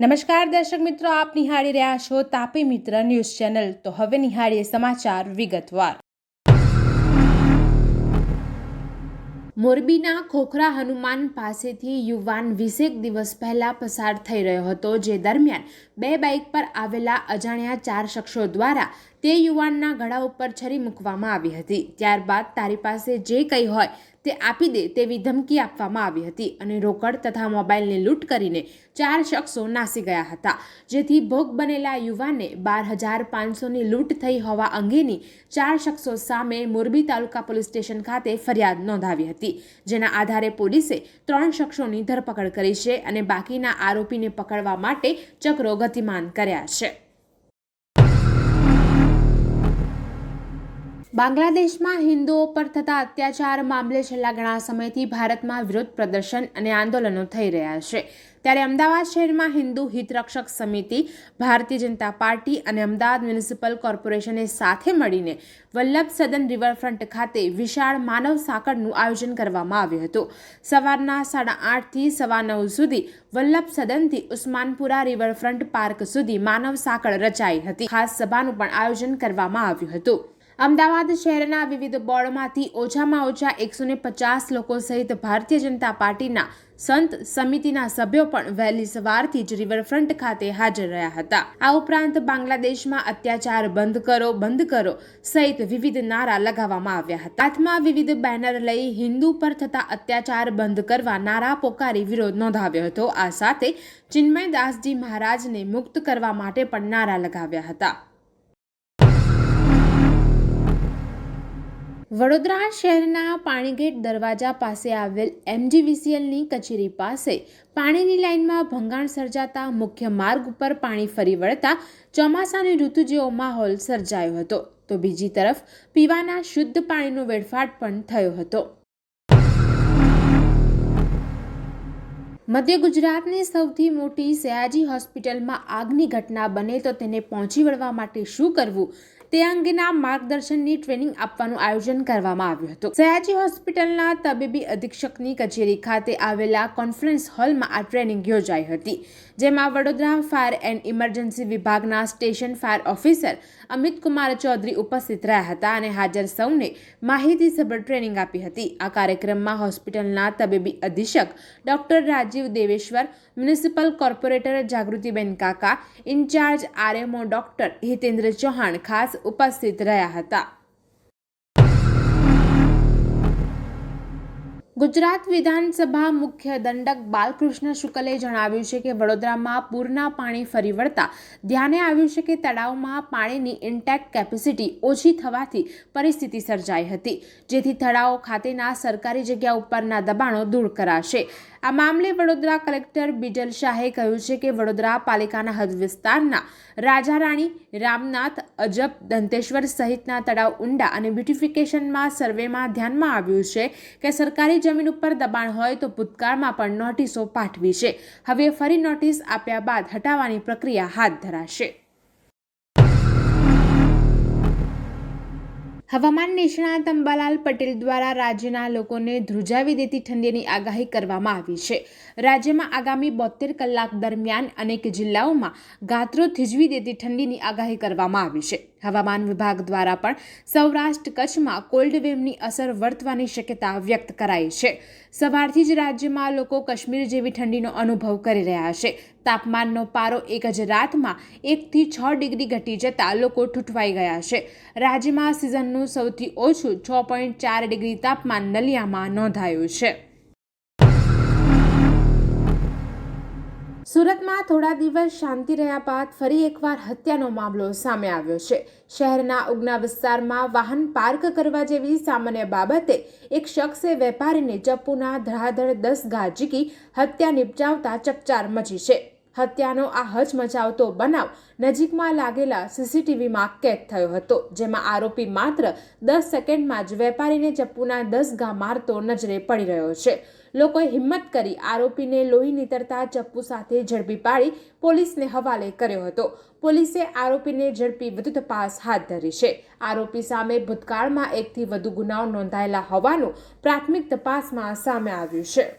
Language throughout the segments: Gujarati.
નમસ્કાર દર્શક મિત્રો, આપ નિહાળી રહ્યા છો તાપી મિત્ર ન્યૂઝ ચેનલ। તો હવે નિહાળીએ સમાચાર વિગતવાર। મોરબીના ખોખરા હનુમાન પાસેથી યુવાન 20 દિવસ પહેલા પસાર થઈ રહ્યો હતો, જે દરમિયાન બે બાઇક પર આવેલા અજાણ્યા 4 શખ્સો દ્વારા તે યુવાનના ગળા ઉપર છરી મૂકવામાં આવી હતી। ત્યારબાદ તારી પાસે જે કંઈ હોય તે આપી દે તેવી ધમકી આપવામાં આવી હતી અને રોકડ તથા મોબાઈલની લૂંટ કરીને 4 શખ્સો નાસી ગયા હતા, જેથી ભોગ બનેલા યુવાને 12,500ની લૂંટ થઈ હોવા અંગેની 4 શખ્સો સામે મોરબી તાલુકા પોલીસ સ્ટેશન ખાતે ફરિયાદ નોંધાવી હતી, જેના આધારે પોલીસે 3 શખ્સોની ધરપકડ કરી છે અને બાકીના આરોપીને પકડવા માટે ચક્રો ગતિમાન કર્યા છે। બાંગ્લાદેશમાં હિન્દુઓ પર થતા અત્યાચાર મામલે છેલ્લા ઘણા સમયથી ભારતમાં વિરોધ પ્રદર્શન અને આંદોલનો થઈ રહ્યા છે। ત્યારે અમદાવાદ શહેરમાં હિન્દુ હિતરક્ષક સમિતિ, ભારતીય જનતા પાર્ટી અને અમદાવાદ મ્યુનિસિપલ કોર્પોરેશને સાથે મળીને વલ્લભ સદન રિવરફ્રન્ટ ખાતે વિશાળ માનવ સાંકળનું આયોજન કરવામાં આવ્યું હતું। સવારના 8:30 થી 9:15 સુધી વલ્લભ સદનથી ઉસ્માનપુરા રિવરફ્રન્ટ પાર્ક સુધી માનવ સાંકળ રચાઈ હતી। ખાસ સભાનું પણ આયોજન કરવામાં આવ્યું હતું। અમદાવાદ શહેરના વિવિધ બોર્ડમાંથી ઓછામાં ઓછા 150 લોકો સહિત ભારતીય જનતા પાર્ટીના સંત સમિતિના સભ્યો પણ વહેલી સવારથી જ રિવરફ્રન્ટ ખાતે હાજર રહ્યા હતા। આ ઉપરાંત બાંગ્લાદેશમાં અત્યાચાર બંધ કરો સહિત વિવિધ નારા લગાવવામાં આવ્યા હતા। હાથમાં વિવિધ બેનર લઈ હિન્દુ પર થતા અત્યાચાર બંધ કરવા નારા પોકારી વિરોધ નોંધાવ્યો હતો। આ સાથે ચિન્મયદાસજી મહારાજને મુક્ત કરવા માટે પણ નારા લગાવ્યા હતા। વડોદરા શહેરના પાણીગેટ દરવાજા પાસે આવેલ MGVCLની કચેરી પાસે પાણીની લાઇનમાં ભંગાણ સર્જાતા મુખ્ય માર્ગ ઉપર પાણી ફરી વળતા ચોમાસાની ઋતુ જેવો માહોલ સર્જાયો હતો, તો બીજી તરફ પીવાના શુદ્ધ પાણીનો વેડફાટ પણ થયો હતો। મધ્ય ગુજરાતની સૌથી મોટી સયાજી હોસ્પિટલમાં આગની ઘટના બને તો તેને પહોંચી વળવા માટે શું કરવું તે અંગેના માર્ગદર્શનની ટ્રેનિંગ આપવાનું આયોજન કરવામાં આવ્યું હતું। સયાજી હોસ્પિટલના તબીબી અધિક્ષકની કચેરી ખાતે આવેલા કોન્ફરન્સ હોલમાં આ ટ્રેનિંગ યોજાઈ હતી, જેમાં વડોદરા ફાયર એન્ડ ઇમરજન્સી વિભાગના station fire officer Amit Kumar Chaudhary ઉપસ્થિત રહ્યા હતા અને હાજર સૌને માહિતીસભર ટ્રેનિંગ આપી હતી। આ કાર્યક્રમમાં હોસ્પિટલના તબીબી અધિક્ષક doctor Rajiv Deveshwar, municipal corporator Jagrutiben Kaka, incharge RMO doctor Hitendra Chauhan ખાસ ઉપસ્થિત રહ્યા હતા। ગુજરાત વિધાનસભા મુખ્ય દંડક બાલકૃષ્ણ શુક્લે જણાવ્યું છે કે વડોદરામાં પૂરના પાણી ફરી વળતા ધ્યાને આવ્યું છે કે તળાવમાં પાણીની ઇન્ટેક કેપેસિટી ઓછી થવાથી પરિસ્થિતિ સર્જાઈ હતી, જેથી તળાવો ખાતેના સરકારી જગ્યા ઉપરના દબાણો દૂર કરાશે। આ મામલે વડોદરા કલેક્ટર બિજલ શાહે કહ્યું છે કે વડોદરા પાલિકાના હદ વિસ્તારના રાજા રાણી, રામનાથ, અજબ, દંતેશ્વર સહિતના તળાવ ઊંડા અને બ્યુટિફિકેશનમાં સર્વેમાં ધ્યાનમાં આવ્યું છે કે સરકારી જમીન ઉપર દબાણ હોય તો ભૂતકાળમાં પણ નોટિસો પાઠવી છે। હવે ફરી નોટિસ આપ્યા બાદ હટાવવાની પ્રક્રિયા હાથ ધરાશે। હવામાન નિષ્ણાત અંબાલાલ પટેલ દ્વારા રાજ્યના લોકોને ધ્રુજાવી દેતી ઠંડીની આગાહી કરવામાં આવી છે। રાજ્યમાં આગામી 72 કલાક દરમિયાન અનેક જિલ્લાઓમાં ગાત્રો થીજવી દેતી ઠંડીની આગાહી કરવામાં આવી છે। હવામાન વિભાગ દ્વારા પણ સૌરાષ્ટ્ર કચ્છમાં કોલ્ડ વેવની અસર વર્તવાની શક્યતા વ્યક્ત કરાઈ છે। સવારથી જ રાજ્યમાં લોકો કાશ્મીર જેવી ઠંડીનો અનુભવ કરી રહ્યા છે। તાપમાનનો પારો એક જ રાતમાં 1 થી 6 ડિગ્રી ઘટી જતા લોકો ઠૂઠવાઈ ગયા છે। રાજ્યમાં સિઝનનું સૌથી ઓછું 6.4 ડિગ્રી તાપમાન નલિયામાં નોંધાયું છે। સુરતમાં થોડા દિવસ શાંતિ રહ્યા બાદ ફરી એકવાર હત્યાનો મામલો સામે આવ્યો છે। શહેરના ઉગના વિસ્તારમાં વાહન પાર્ક કરવા જેવી સામાન્ય બાબતે એક શખ્સે વેપારીને ચપ્પુના ધડાધડ 10 ઘા ઝીકી હત્યા નિપજાવતા ચકચાર મચી છે। હત્યાનો આ હચમચાવતો બનાવ નજીકમાં લાગેલા CCTVમાં કેદ થયો હતો, જેમાં આરોપી માત્ર 10 સેકન્ડમાં જ વેપારીને ચપ્પુના 10 ઘા મારતો નજરે પડી રહ્યો છે। લોકોએ હિંમત કરી આરોપીને લોહી નીતરતા ચપ્પુ સાથે ઝડપી પાડી પોલીસને હવાલે કર્યો હતો। પોલીસે આરોપીને ઝડપી વધુ તપાસ હાથ ધરી છે। આરોપી સામે ભૂતકાળમાં 1 થી વધુ ગુનાઓ નોંધાયેલા હોવાનું પ્રાથમિક તપાસમાં સામે આવ્યું છે।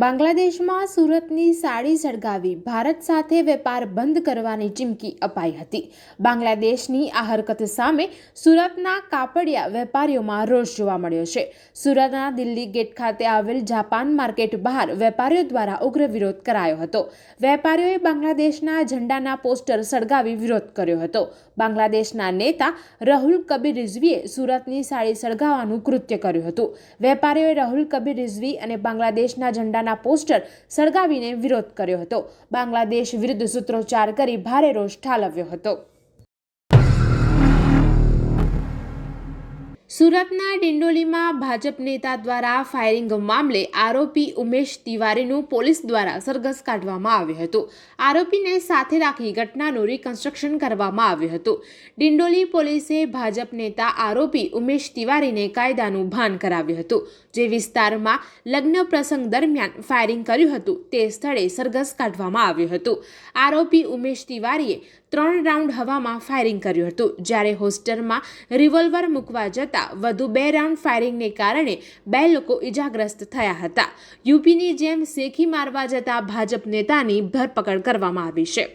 બાંગ્લાદેશમાં સુરતની સાડી સળગાવી ભારત સાથે વેપાર બંધ કરવાની ચીમકી અપાઈ હતી. બાંગ્લાદેશની આ હરકત સામે સુરતના કાપડિયા વેપારીઓમાં રોષ જોવા મળ્યો છે. સુરતના દિલ્હી ગેટ ખાતે આવેલ જાપાન માર્કેટ બહાર વેપારીઓ દ્વારા ઉગ્ર વિરોધ કરાયો હતો. વેપારીઓએ બાંગ્લાદેશના ઝંડાના પોસ્ટર સળગાવી વિરોધ કર્યો હતો. બાંગ્લાદેશના નેતા રાહુલ કબીર રિઝવીએ સુરતની સાડી સળગાવવાનું કૃત્ય કર્યું હતું. વેપારીઓએ રાહુલ કબીર રિઝવી અને બાંગ્લાદેશના ઝંડાના પોસ્ટર સળગાવીને વિરોધ કર્યો હતો. બાંગ્લાદેશ વિરુદ્ધ સૂત્રોચ્ચાર કરી ભારે રોષ ઠાલવ્યો હતો. સુરતના ડિંડોલીમાં ભાજપ નેતા દ્વારા ફાયરિંગ મામલે આરોપી ઉમેશ તિવારીનું પોલીસ દ્વારા સરઘસ કાઢવામાં આવ્યું હતું. આરોપીને સાથે રાખી ઘટનાનું રિકન્સ્ટ્રક્શન કરવામાં આવ્યું હતું. ડિંડોલી પોલીસે ભાજપ નેતા આરોપી ઉમેશ તિવારીને કાયદાનું ભાન કરાવ્યું હતું. જે વિસ્તારમાં લગ્ન પ્રસંગ દરમિયાન ફાયરિંગ કર્યું હતું તે સ્થળે સરઘસ કાઢવામાં આવ્યું હતું. આરોપી ઉમેશ તિવારીએ 3 રાઉન્ડ હવામાં ફાયરિંગ કર્યું હતું. જ્યારે હોસ્ટેલમાં રિવોલ્વર મૂકવા જતા વધુ 2 રાઉન્ડ ફાયરિંગને કારણે 2 લોકો ઇજાગ્રસ્ત થયા હતા. યુપીની જેમ શેખી મારવા જતા ભાજપ નેતાની ધરપકડ કરવામાં આવી છે.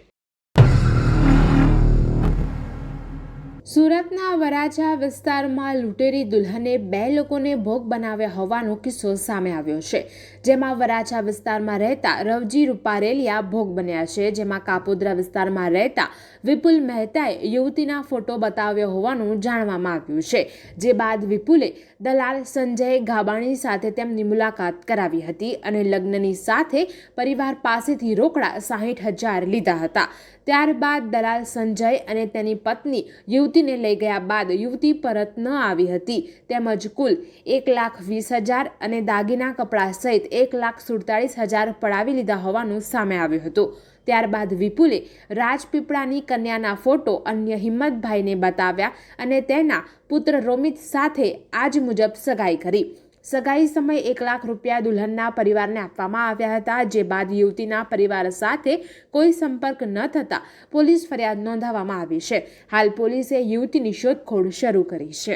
સુરતના વરાછા વિસ્તારમાં લૂંટેરી દુલ્હને 2 લોકોને ભોગ બનાવ્યા હોવાનો કિસ્સો સામે આવ્યો છે. જેમાં વરાછા વિસ્તારમાં રહેતા રવજી રૂપારેલિયા ભોગ બન્યા છે. જેમાં કાપોદ્રા વિસ્તારમાં રહેતા વિપુલ મહેતાએ યુવતીના ફોટો બતાવ્યો હોવાનું જાણવામાં આવ્યું છે. જે બાદ વિપુલે દલાલ સંજય ગાબાણી સાથે તેમની મુલાકાત કરાવી હતી અને લગ્નની સાથે પરિવાર પાસેથી રોકડા 60,000 લીધા હતા. ત્યારબાદ દલાલ સંજય અને તેની પત્ની યુવતીને લઈ ગયા બાદ યુવતી પરત ન આવી હતી. તેમજ કુલ 1,20,000 અને દાગીના કપડાં સહિત 1,47,000 પડાવી લીધા હોવાનું સામે આવ્યું હતું. ત્યારબાદ વિપુલે રાજપીપળાની કન્યાના ફોટો અન્ય હિંમતભાઈને બતાવ્યા અને તેના પુત્ર રોમિત સાથે આજ મુજબ સગાઈ કરી. સગાઈ સમયે 1 લાખ રૂપિયા દુલ્હનના પરિવારને આપવામાં આવ્યા હતા. જે બાદ યુવતીના પરિવાર સાથે કોઈ સંપર્ક ન થતા પોલીસ ફરિયાદ નોંધાવવામાં આવી છે. હાલ પોલીસે યુવતીની શોધખોળ શરૂ કરી છે.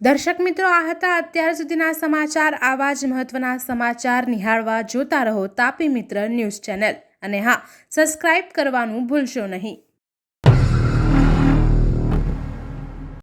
દર્શક મિત્રો, આ હતા અત્યાર સુધીના સમાચાર. આવા જ મહત્વના સમાચાર નિહાળવા જોતા રહો તાપી મિત્ર ન્યૂઝ ચેનલ. અને હા, સબસ્ક્રાઇબ કરવાનું ભૂલશો નહીં.